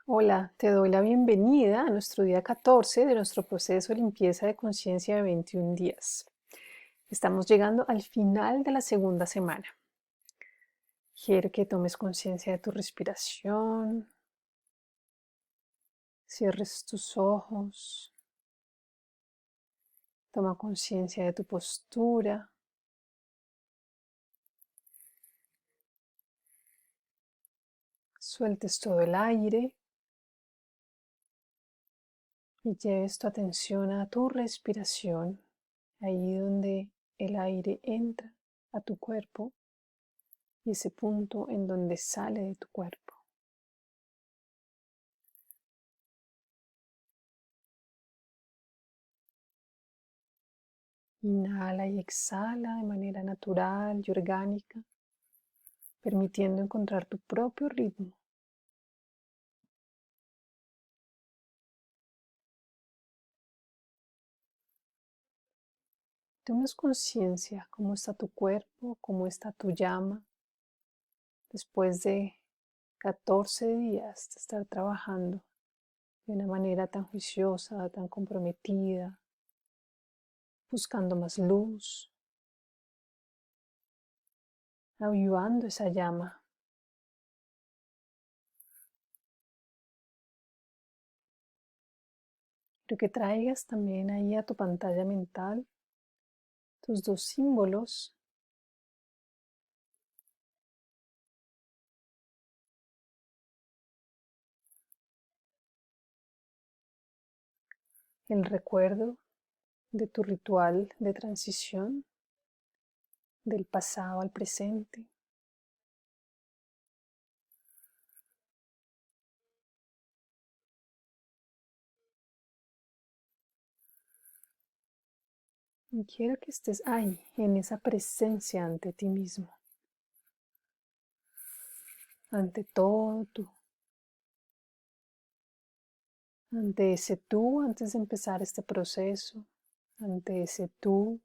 Hola, te doy la bienvenida a nuestro día 14 de nuestro proceso de limpieza de conciencia de 21 días. Estamos llegando al final de la segunda semana. Quiero que tomes conciencia de tu respiración, cierres tus ojos, toma conciencia de tu postura, sueltes todo el aire y lleves tu atención a tu respiración, ahí donde el aire entra a tu cuerpo y ese punto en donde sale de tu cuerpo. Inhala y exhala de manera natural y orgánica, permitiendo encontrar tu propio ritmo. Tomas conciencia cómo está tu cuerpo, cómo está tu llama, después de 14 días de estar trabajando de una manera tan juiciosa, tan comprometida, buscando más luz, avivando esa llama. Quiero que traigas también ahí a tu pantalla mental tus dos símbolos, el recuerdo de tu ritual de transición del pasado al presente. Y quiero que estés ahí, en esa presencia ante ti mismo, ante todo tú, ante ese tú antes de empezar este proceso, ante ese tú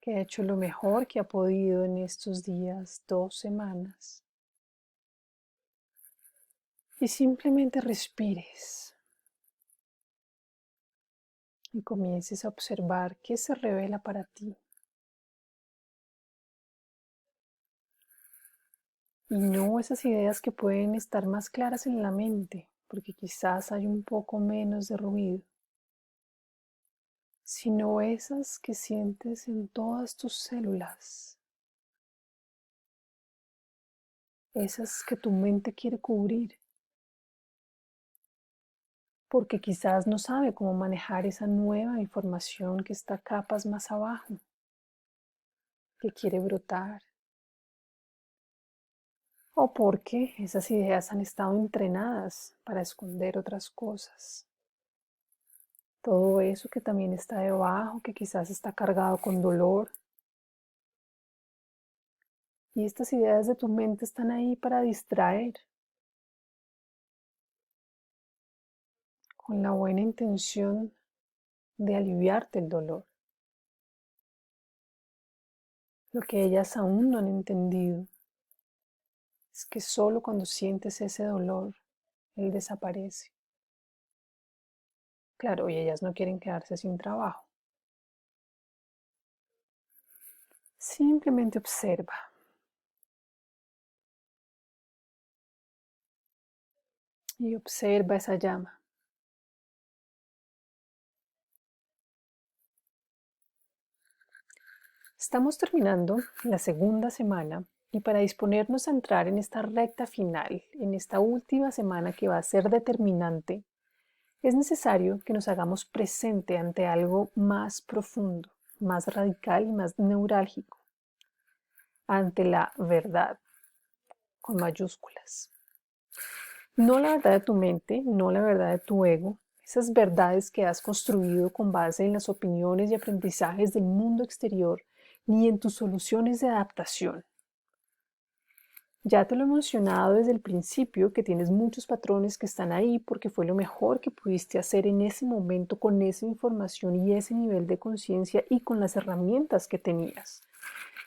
que ha hecho lo mejor que ha podido en estos días, 2 semanas. Y simplemente respires y comiences a observar qué se revela para ti. Y no esas ideas que pueden estar más claras en la mente, porque quizás hay un poco menos de ruido, sino esas que sientes en todas tus células, esas que tu mente quiere cubrir, porque quizás no sabe cómo manejar esa nueva información que está capas más abajo, que quiere brotar, o porque esas ideas han estado entrenadas para esconder otras cosas. Todo eso que también está debajo, que quizás está cargado con dolor. Y estas ideas de tu mente están ahí para distraer, con la buena intención de aliviarte el dolor. Lo que ellas aún no han entendido es que solo cuando sientes ese dolor, él desaparece. Claro, y ellas no quieren quedarse sin trabajo. Simplemente observa. Y observa esa llama. Estamos terminando la segunda semana y para disponernos a entrar en esta recta final, en esta última semana que va a ser determinante, es necesario que nos hagamos presente ante algo más profundo, más radical y más neurálgico, ante la verdad, con mayúsculas. No la verdad de tu mente, no la verdad de tu ego, esas verdades que has construido con base en las opiniones y aprendizajes del mundo exterior, ni en tus soluciones de adaptación. Ya te lo he mencionado desde el principio que tienes muchos patrones que están ahí porque fue lo mejor que pudiste hacer en ese momento con esa información y ese nivel de conciencia y con las herramientas que tenías.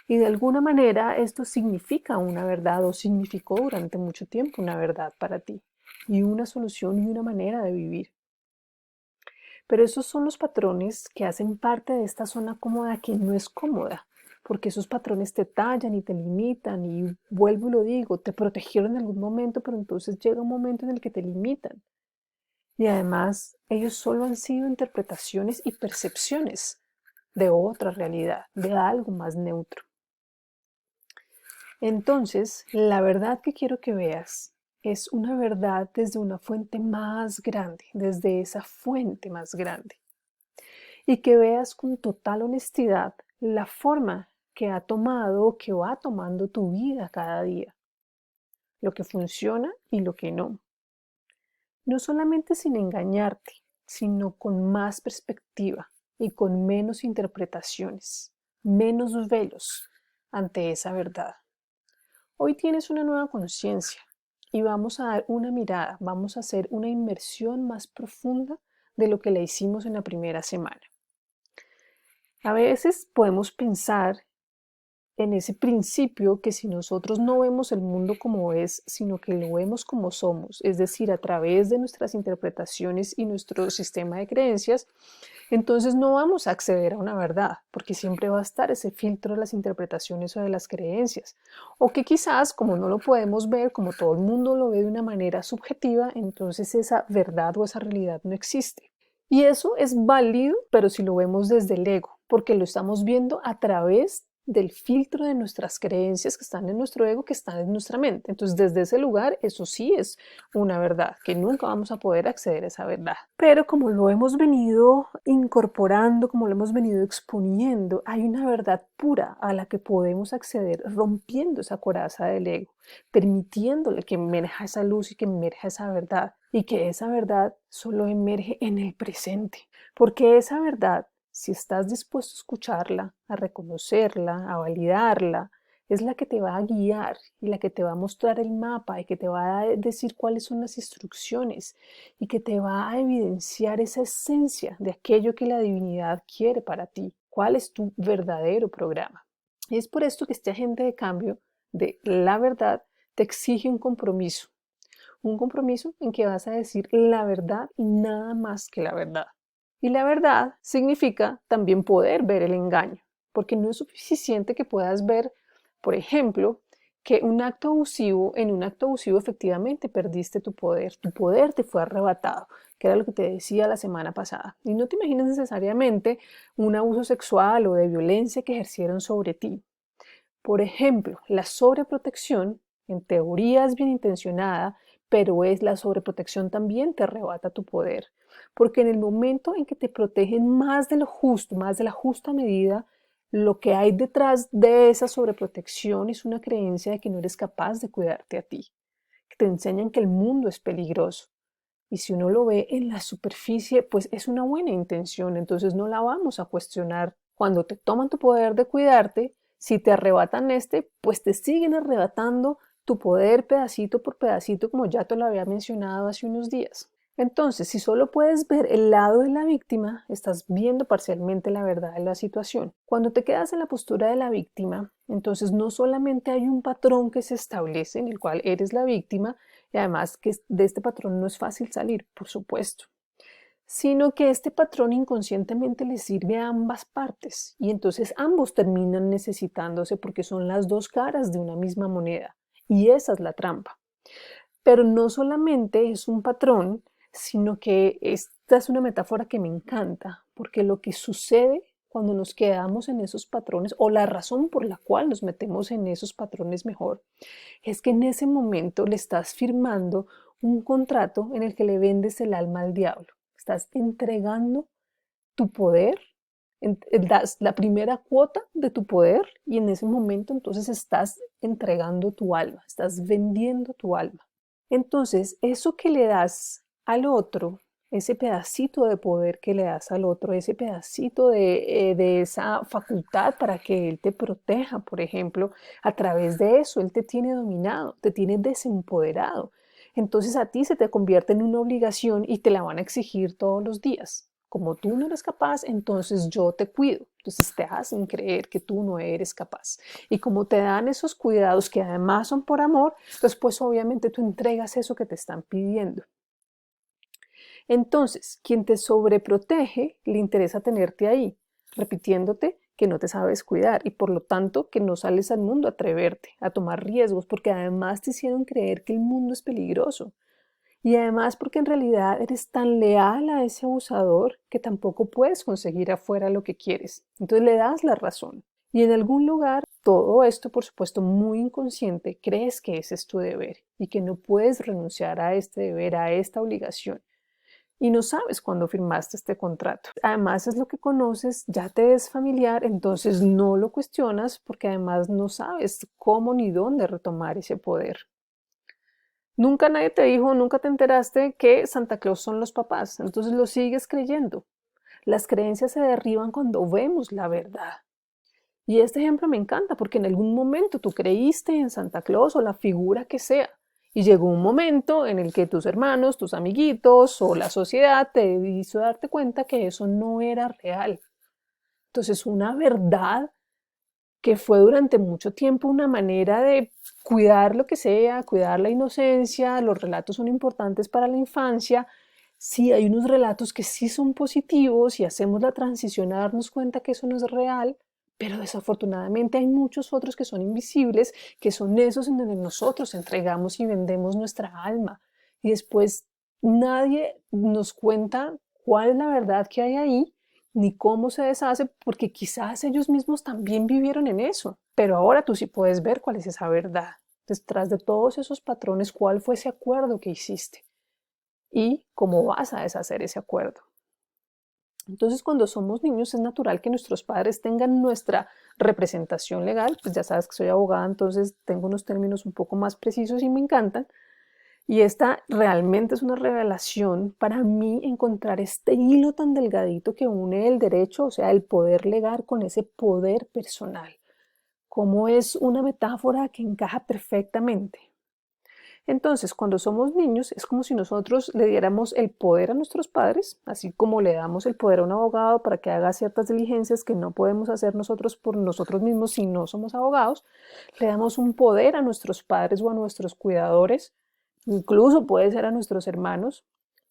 Y de alguna manera esto significa una verdad o significó durante mucho tiempo una verdad para ti. y una solución y una manera de vivir. Pero esos son los patrones que hacen parte de esta zona cómoda que no es cómoda, porque esos patrones te tallan y te limitan y vuelvo y lo digo, te protegieron en algún momento, pero entonces llega un momento en el que te limitan. Y además, ellos solo han sido interpretaciones y percepciones de otra realidad, de algo más neutro. Entonces, la verdad que quiero que veas es una verdad desde una fuente más grande, desde esa fuente más grande. Y que veas con total honestidad la forma que ha tomado o que va tomando tu vida cada día, lo que funciona y lo que no. No solamente sin engañarte, sino con más perspectiva y con menos interpretaciones, menos velos ante esa verdad. Hoy tienes una nueva conciencia y vamos a dar una mirada, vamos a hacer una inmersión más profunda de lo que le hicimos en la primera semana. A veces podemos pensar en ese principio que si nosotros no vemos el mundo como es, sino que lo vemos como somos, es decir, a través de nuestras interpretaciones y nuestro sistema de creencias, entonces no vamos a acceder a una verdad, porque siempre va a estar ese filtro de las interpretaciones o de las creencias. O que quizás, como no lo podemos ver, como todo el mundo lo ve de una manera subjetiva, entonces esa verdad o esa realidad no existe. Y eso es válido, pero si lo vemos desde el ego, porque lo estamos viendo a través del filtro de nuestras creencias que están en nuestro ego, que están en nuestra mente. Entonces, desde ese lugar, eso sí es una verdad, que nunca vamos a poder acceder a esa verdad. Pero como lo hemos venido incorporando, como lo hemos venido exponiendo, hay una verdad pura a la que podemos acceder rompiendo esa coraza del ego, permitiéndole que emerja esa luz y que emerja esa verdad, y que esa verdad solo emerge en el presente, porque esa verdad, si estás dispuesto a escucharla, a reconocerla, a validarla, es la que te va a guiar y la que te va a mostrar el mapa y que te va a decir cuáles son las instrucciones y que te va a evidenciar esa esencia de aquello que la divinidad quiere para ti, cuál es tu verdadero programa. Y es por esto que este agente de cambio de la verdad te exige un compromiso en que vas a decir la verdad y nada más que la verdad. Y la verdad significa también poder ver el engaño, porque no es suficiente que puedas ver, por ejemplo, que en un acto abusivo efectivamente perdiste tu poder te fue arrebatado, que era lo que te decía la semana pasada. Y no te imaginas necesariamente un abuso sexual o de violencia que ejercieron sobre ti. Por ejemplo, la sobreprotección, en teoría es bien intencionada, pero es la sobreprotección también te arrebata tu poder. Porque en el momento en que te protegen más de lo justo, más de la justa medida, lo que hay detrás de esa sobreprotección es una creencia de que no eres capaz de cuidarte a ti. Que te enseñan que el mundo es peligroso. Y si uno lo ve en la superficie, pues es una buena intención, entonces no la vamos a cuestionar. Cuando te toman tu poder de cuidarte, si te arrebatan pues te siguen arrebatando tu poder pedacito por pedacito, como ya te lo había mencionado hace unos días. Entonces, si solo puedes ver el lado de la víctima, estás viendo parcialmente la verdad de la situación. Cuando te quedas en la postura de la víctima, entonces no solamente hay un patrón que se establece en el cual eres la víctima, y además que de este patrón no es fácil salir, por supuesto, sino que este patrón inconscientemente le sirve a ambas partes y entonces ambos terminan necesitándose porque son las dos caras de una misma moneda y esa es la trampa. Pero no solamente es un patrón, sino que esta es una metáfora que me encanta, porque lo que sucede cuando nos quedamos en esos patrones, o la razón por la cual nos metemos en esos patrones mejor, es que en ese momento le estás firmando un contrato en el que le vendes el alma al diablo. Estás entregando tu poder, das la primera cuota de tu poder y en ese momento entonces estás entregando tu alma, estás vendiendo tu alma. Entonces, eso que le das al otro, ese pedacito de poder que le das al otro, ese pedacito de esa facultad para que él te proteja, por ejemplo, a través de eso, él te tiene dominado, te tiene desempoderado. Entonces a ti se te convierte en una obligación y te la van a exigir todos los días. Como tú no eres capaz, entonces yo te cuido. Entonces te hacen creer que tú no eres capaz. Y como te dan esos cuidados que además son por amor, después obviamente tú entregas eso que te están pidiendo. Entonces, quien te sobreprotege le interesa tenerte ahí, repitiéndote que no te sabes cuidar y por lo tanto que no sales al mundo a atreverte, a tomar riesgos, porque además te hicieron creer que el mundo es peligroso. Y además porque en realidad eres tan leal a ese abusador que tampoco puedes conseguir afuera lo que quieres. Entonces le das la razón. Y en algún lugar, todo esto, por supuesto, muy inconsciente, crees que ese es tu deber y que no puedes renunciar a este deber, a esta obligación. Y no sabes cuándo firmaste este contrato. Además es lo que conoces, ya te es familiar, entonces no lo cuestionas porque además no sabes cómo ni dónde retomar ese poder. Nunca nadie te dijo, nunca te enteraste que Santa Claus son los papás, entonces lo sigues creyendo. Las creencias se derriban cuando vemos la verdad. Y este ejemplo me encanta porque en algún momento tú creíste en Santa Claus o la figura que sea. Y llegó un momento en el que tus hermanos, tus amiguitos o la sociedad te hizo darte cuenta que eso no era real. Entonces una verdad que fue durante mucho tiempo una manera de cuidar lo que sea, cuidar la inocencia, los relatos son importantes para la infancia. Sí, hay unos relatos que sí son positivos y hacemos la transición a darnos cuenta que eso no es real, pero desafortunadamente hay muchos otros que son invisibles, que son esos en donde nosotros entregamos y vendemos nuestra alma. Y después nadie nos cuenta cuál es la verdad que hay ahí ni cómo se deshace, porque quizás ellos mismos también vivieron en eso. Pero ahora tú sí puedes ver cuál es esa verdad. Detrás de todos esos patrones, cuál fue ese acuerdo que hiciste y cómo vas a deshacer ese acuerdo. Entonces, cuando somos niños es natural que nuestros padres tengan nuestra representación legal. Pues ya sabes que soy abogada, entonces tengo unos términos un poco más precisos y me encantan. Y esta realmente es una revelación para mí encontrar este hilo tan delgadito que une el derecho, o sea, el poder legal con ese poder personal. Como es una metáfora que encaja perfectamente. Entonces, cuando somos niños, es como si nosotros le diéramos el poder a nuestros padres, así como le damos el poder a un abogado para que haga ciertas diligencias que no podemos hacer nosotros por nosotros mismos si no somos abogados. Le damos un poder a nuestros padres o a nuestros cuidadores, incluso puede ser a nuestros hermanos,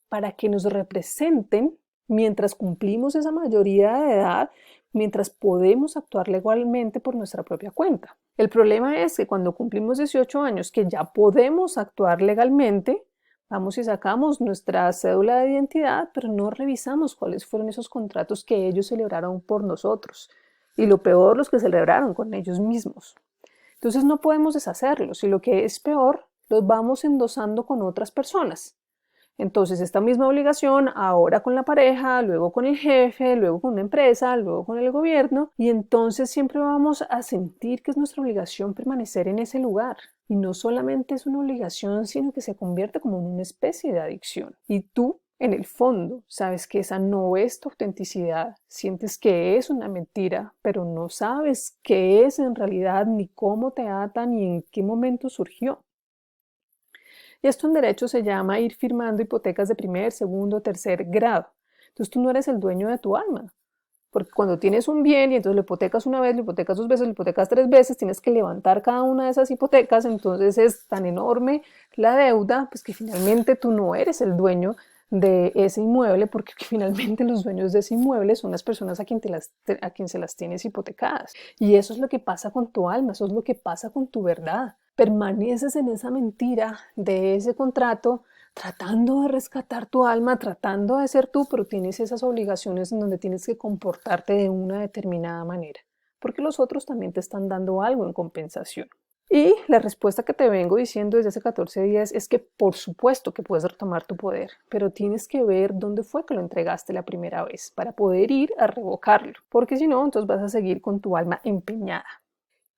para que nos representen mientras cumplimos esa mayoría de edad, mientras podemos actuar legalmente por nuestra propia cuenta. El problema es que cuando cumplimos 18 años, que ya podemos actuar legalmente, vamos y sacamos nuestra cédula de identidad, pero no revisamos cuáles fueron esos contratos que ellos celebraron por nosotros. Y lo peor, los que celebraron con ellos mismos. Entonces no podemos deshacerlos y lo que es peor, los vamos endosando con otras personas. Entonces, esta misma obligación ahora con la pareja, luego con el jefe, luego con una empresa, luego con el gobierno, y entonces siempre vamos a sentir que es nuestra obligación permanecer en ese lugar. Y no solamente es una obligación, sino que se convierte como en una especie de adicción. Y tú, en el fondo, sabes que esa no es tu autenticidad, sientes que es una mentira, pero no sabes qué es en realidad, ni cómo te ata, ni en qué momento surgió. Y esto en derecho se llama ir firmando hipotecas de primer, segundo, tercer grado. Entonces tú no eres el dueño de tu alma. Porque cuando tienes un bien y entonces lo hipotecas una vez, lo hipotecas dos veces, lo hipotecas tres veces, tienes que levantar cada una de esas hipotecas, entonces es tan enorme la deuda, pues que finalmente tú no eres el dueño de ese inmueble, porque finalmente los dueños de ese inmueble son las personas a quien se las tienes hipotecadas. Y eso es lo que pasa con tu alma, eso es lo que pasa con tu verdad. Permaneces en esa mentira de ese contrato, tratando de rescatar tu alma, tratando de ser tú, pero tienes esas obligaciones en donde tienes que comportarte de una determinada manera, porque los otros también te están dando algo en compensación. Y la respuesta que te vengo diciendo desde hace 14 días es que por supuesto que puedes retomar tu poder, pero tienes que ver dónde fue que lo entregaste la primera vez para poder ir a revocarlo, porque si no, entonces vas a seguir con tu alma empeñada.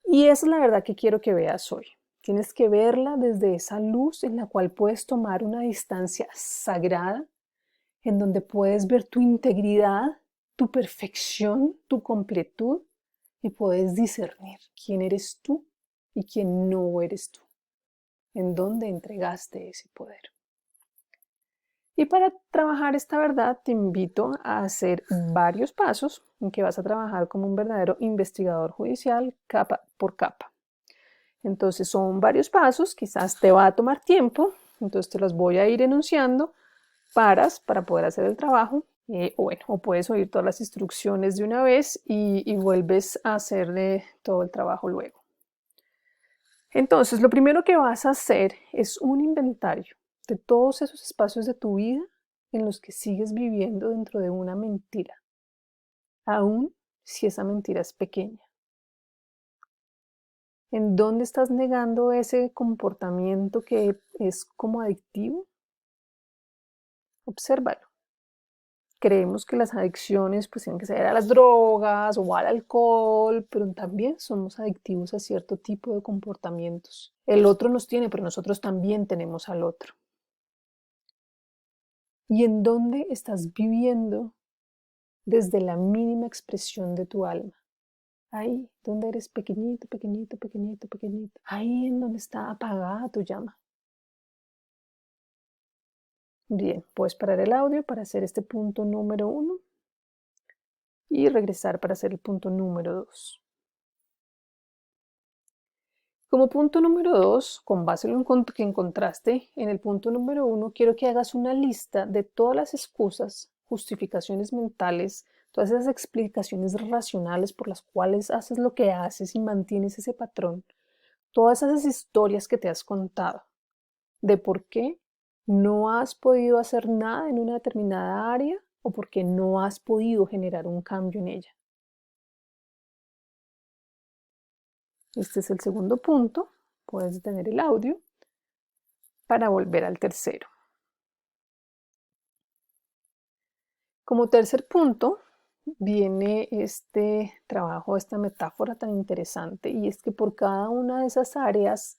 Y esa es la verdad que quiero que veas hoy. Tienes que verla desde esa luz en la cual puedes tomar una distancia sagrada, en donde puedes ver tu integridad, tu perfección, tu completud y puedes discernir quién eres tú y quién no eres tú, en dónde entregaste ese poder. Y para trabajar esta verdad te invito a hacer varios pasos en que vas a trabajar como un verdadero investigador judicial capa por capa. Entonces son varios pasos, quizás te va a tomar tiempo, entonces te los voy a ir enunciando, paras para poder hacer el trabajo, o puedes oír todas las instrucciones de una vez y vuelves a hacerle todo el trabajo luego. Entonces, lo primero que vas a hacer es un inventario de todos esos espacios de tu vida en los que sigues viviendo dentro de una mentira, aun si esa mentira es pequeña. ¿En dónde estás negando ese comportamiento que es como adictivo? Obsérvalo. Creemos que las adicciones pues tienen que ser a las drogas o al alcohol, pero también somos adictivos a cierto tipo de comportamientos. El otro nos tiene, pero nosotros también tenemos al otro. ¿Y en dónde estás viviendo desde la mínima expresión de tu alma? Ahí, donde eres pequeñito, pequeñito, pequeñito, pequeñito. Ahí en donde está apagada tu llama. Bien, puedes parar el audio para hacer este punto número 1 y regresar para hacer el punto número 2. Como punto número 2, con base en lo que encontraste en el punto número 1, quiero que hagas una lista de todas las excusas, justificaciones mentales, todas esas explicaciones racionales por las cuales haces lo que haces y mantienes ese patrón, todas esas historias que te has contado de por qué no has podido hacer nada en una determinada área o por qué no has podido generar un cambio en ella. Este es el segundo punto. Puedes detener el audio para volver al tercero. Como tercer punto, viene este trabajo, esta metáfora tan interesante, y es que por cada una de esas áreas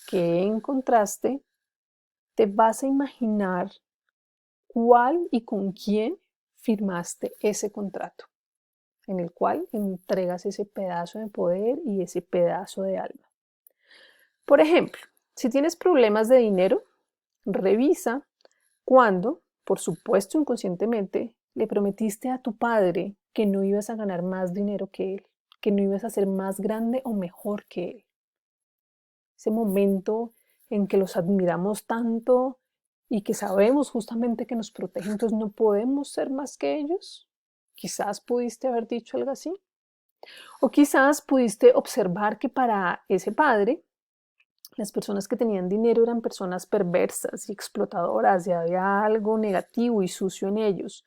que encontraste, te vas a imaginar cuál y con quién firmaste ese contrato, en el cual entregas ese pedazo de poder y ese pedazo de alma. Por ejemplo, si tienes problemas de dinero, revisa cuándo, por supuesto inconscientemente, le prometiste a tu padre que no ibas a ganar más dinero que él, que no ibas a ser más grande o mejor que él. Ese momento en que los admiramos tanto y que sabemos justamente que nos protegen, entonces no podemos ser más que ellos. Quizás pudiste haber dicho algo así. O quizás pudiste observar que para ese padre, las personas que tenían dinero eran personas perversas y explotadoras y había algo negativo y sucio en ellos.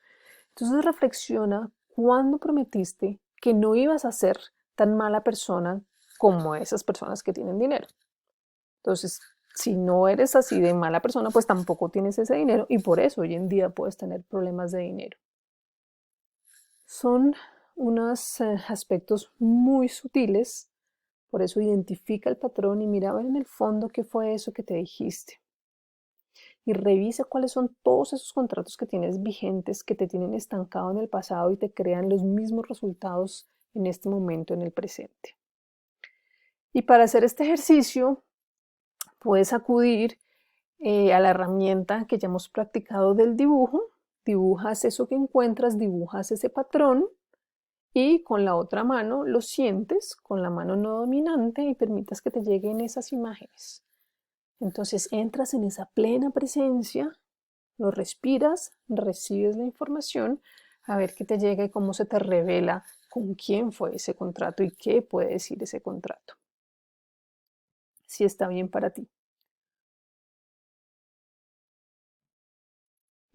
Entonces reflexiona cuándo prometiste que no ibas a ser tan mala persona como esas personas que tienen dinero. Entonces, si no eres así de mala persona, pues tampoco tienes ese dinero y por eso hoy en día puedes tener problemas de dinero. Son unos aspectos muy sutiles, por eso identifica el patrón y mira a ver en el fondo qué fue eso que te dijiste. Y revisa cuáles son todos esos contratos que tienes vigentes, que te tienen estancado en el pasado y te crean los mismos resultados en este momento, en el presente. Y para hacer este ejercicio, puedes acudir a la herramienta que ya hemos practicado del dibujo. Dibujas eso que encuentras, dibujas ese patrón y con la otra mano lo sientes, con la mano no dominante y permitas que te lleguen esas imágenes. Entonces entras en esa plena presencia, lo respiras, recibes la información, a ver qué te llega y cómo se te revela con quién fue ese contrato y qué puede decir ese contrato. Si está bien para ti.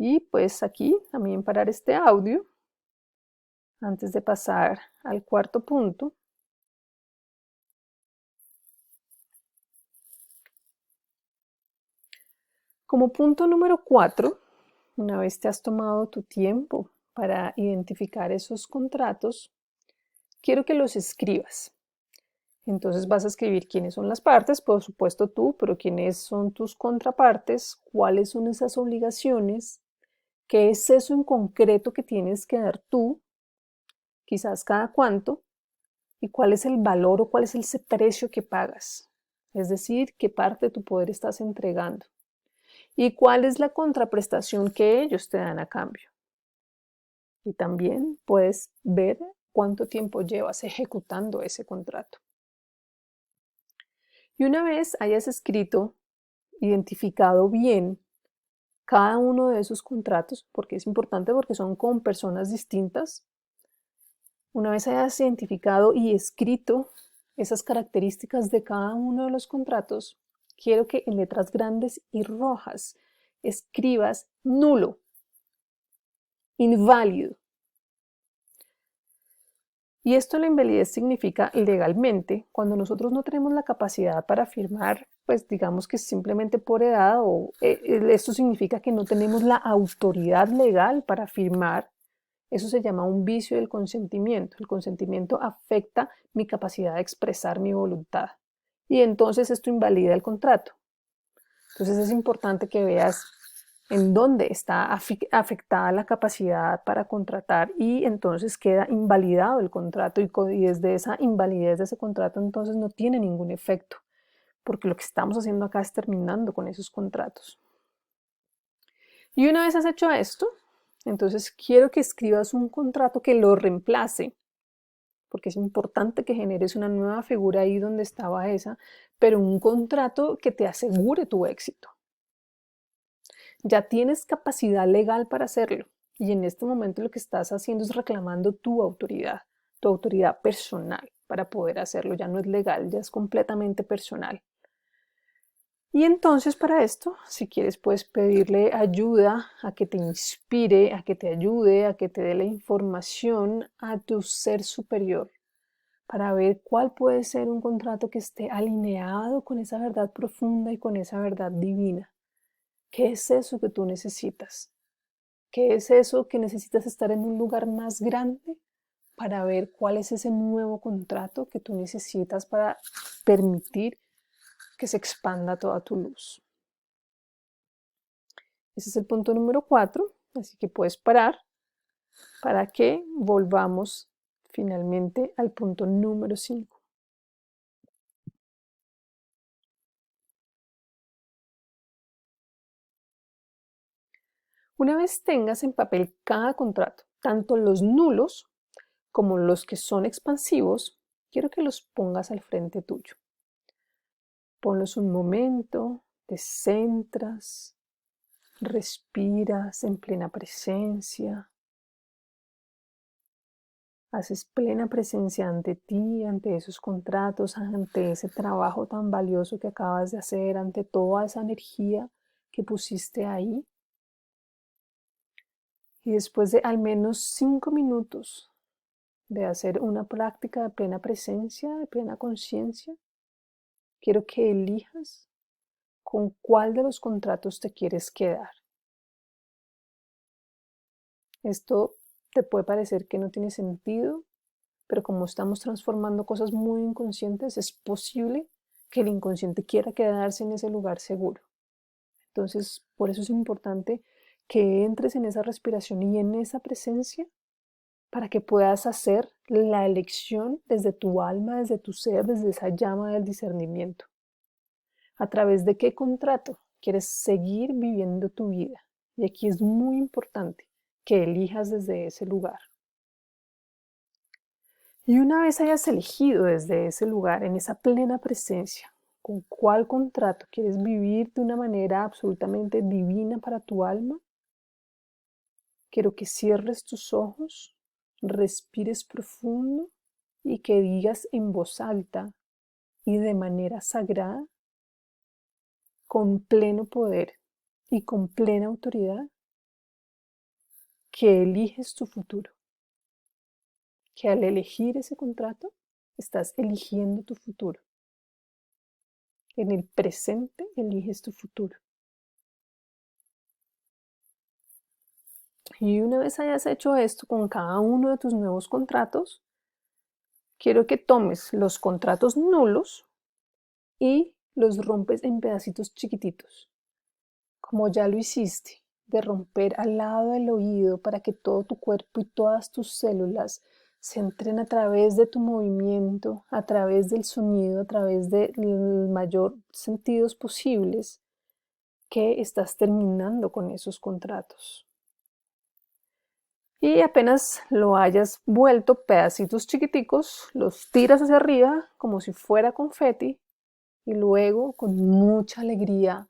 Y pues aquí también parar este audio antes de pasar al cuarto punto. Como punto número 4, una vez te has tomado tu tiempo para identificar esos contratos, quiero que los escribas. Entonces vas a escribir quiénes son las partes, por supuesto tú, pero quiénes son tus contrapartes, cuáles son esas obligaciones, qué es eso en concreto que tienes que dar tú, quizás cada cuánto, y cuál es el valor o cuál es ese precio que pagas. Es decir, qué parte de tu poder estás entregando. ¿Y cuál es la contraprestación que ellos te dan a cambio? Y también puedes ver cuánto tiempo llevas ejecutando ese contrato. Y una vez hayas escrito, identificado bien cada uno de esos contratos, porque es importante porque son con personas distintas, una vez hayas identificado y escrito esas características de cada uno de los contratos, quiero que en letras grandes y rojas escribas nulo, inválido. Y esto la invalidez significa legalmente, cuando nosotros no tenemos la capacidad para firmar, pues digamos que simplemente por edad, o esto significa que no tenemos la autoridad legal para firmar. Eso se llama un vicio del consentimiento. El consentimiento afecta mi capacidad de expresar mi voluntad y entonces esto invalida el contrato. Entonces es importante que veas en dónde está afectada la capacidad para contratar y entonces queda invalidado el contrato y desde esa invalidez de ese contrato entonces no tiene ningún efecto porque lo que estamos haciendo acá es terminando con esos contratos. Y una vez has hecho esto, entonces quiero que escribas un contrato que lo reemplace, porque es importante que generes una nueva figura ahí donde estaba esa, pero un contrato que te asegure tu éxito. Ya tienes capacidad legal para hacerlo y en este momento lo que estás haciendo es reclamando tu autoridad personal para poder hacerlo. Ya no es legal, ya es completamente personal. Y entonces para esto, si quieres, puedes pedirle ayuda a que te inspire, a que te ayude, a que te dé la información a tu ser superior para ver cuál puede ser un contrato que esté alineado con esa verdad profunda y con esa verdad divina. ¿Qué es eso que tú necesitas? ¿Qué es eso que necesitas estar en un lugar más grande para ver cuál es ese nuevo contrato que tú necesitas para permitir que se expanda toda tu luz? Ese es el punto número 4, así que puedes parar para que volvamos finalmente al punto número 5. Una vez tengas en papel cada contrato, tanto los nulos como los que son expansivos, quiero que los pongas al frente tuyo. Ponlos un momento, te centras, respiras en plena presencia, haces plena presencia ante ti, ante esos contratos, ante ese trabajo tan valioso que acabas de hacer, ante toda esa energía que pusiste ahí. Y después de al menos 5 minutos de hacer una práctica de plena presencia, de plena conciencia, quiero que elijas con cuál de los contratos te quieres quedar. Esto te puede parecer que no tiene sentido, pero como estamos transformando cosas muy inconscientes, es posible que el inconsciente quiera quedarse en ese lugar seguro. Entonces, por eso es importante que entres en esa respiración y en esa presencia para que puedas hacer la elección desde tu alma, desde tu ser, desde esa llama del discernimiento. ¿A través de qué contrato quieres seguir viviendo tu vida? Y aquí es muy importante que elijas desde ese lugar. Y una vez hayas elegido desde ese lugar, en esa plena presencia, con cuál contrato quieres vivir de una manera absolutamente divina para tu alma, quiero que cierres tus ojos, respires profundo y que digas en voz alta y de manera sagrada, con pleno poder y con plena autoridad, que eliges tu futuro, que al elegir ese contrato estás eligiendo tu futuro. En el presente eliges tu futuro. Y una vez hayas hecho esto con cada uno de tus nuevos contratos, quiero que tomes los contratos nulos y los rompes en pedacitos chiquititos, como ya lo hiciste, de romper al lado del oído para que todo tu cuerpo y todas tus células se entren a través de tu movimiento, a través del sonido, a través de los mayor sentidos posibles que estás terminando con esos contratos. Y apenas lo hayas vuelto pedacitos chiquiticos, los tiras hacia arriba como si fuera confeti y luego con mucha alegría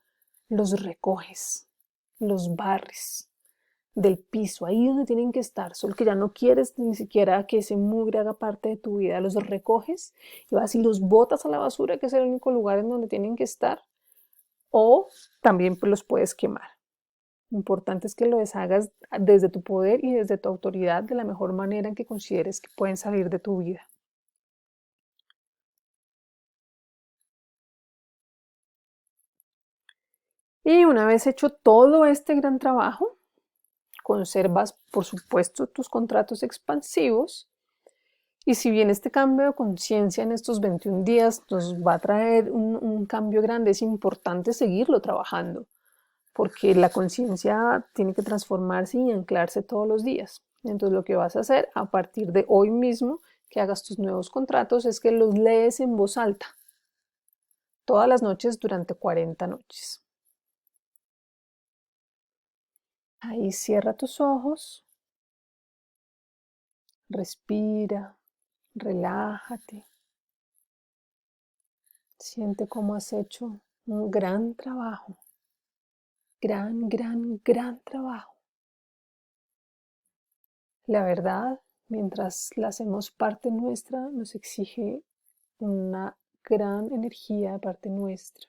los recoges, los barres del piso, ahí donde tienen que estar, solo que ya no quieres ni siquiera que ese mugre haga parte de tu vida, los recoges y vas y los botas a la basura, que es el único lugar en donde tienen que estar, o también pues, los puedes quemar. Lo importante es que lo deshagas desde tu poder y desde tu autoridad de la mejor manera en que consideres que pueden salir de tu vida. Y una vez hecho todo este gran trabajo, conservas, por supuesto, tus contratos expansivos. Y si bien este cambio de conciencia en estos 21 días nos va a traer un cambio grande, es importante seguirlo trabajando, porque la conciencia tiene que transformarse y anclarse todos los días. Entonces lo que vas a hacer a partir de hoy mismo, que hagas tus nuevos contratos, es que los lees en voz alta todas las noches durante 40 noches. Ahí cierra tus ojos, respira, relájate. Siente cómo has hecho un gran trabajo, gran trabajo. La verdad, mientras la hacemos parte nuestra, nos exige una gran energía de parte nuestra,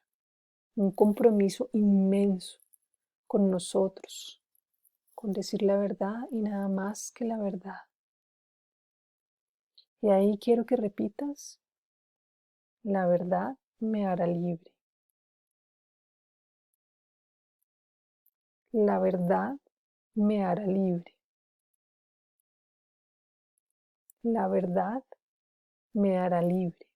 un compromiso inmenso con nosotros, con decir la verdad y nada más que la verdad. Y ahí quiero que repitas, la verdad me hará libre. La verdad me hará libre. La verdad me hará libre.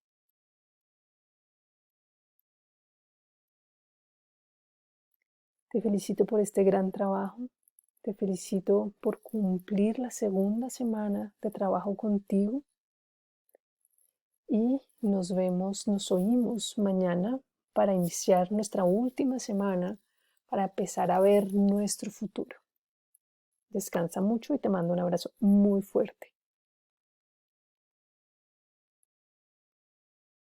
Te felicito por este gran trabajo. Te felicito por cumplir la segunda semana de trabajo contigo. Y nos vemos, nos oímos mañana para iniciar nuestra última semana, para empezar a ver nuestro futuro. Descansa mucho y te mando un abrazo muy fuerte.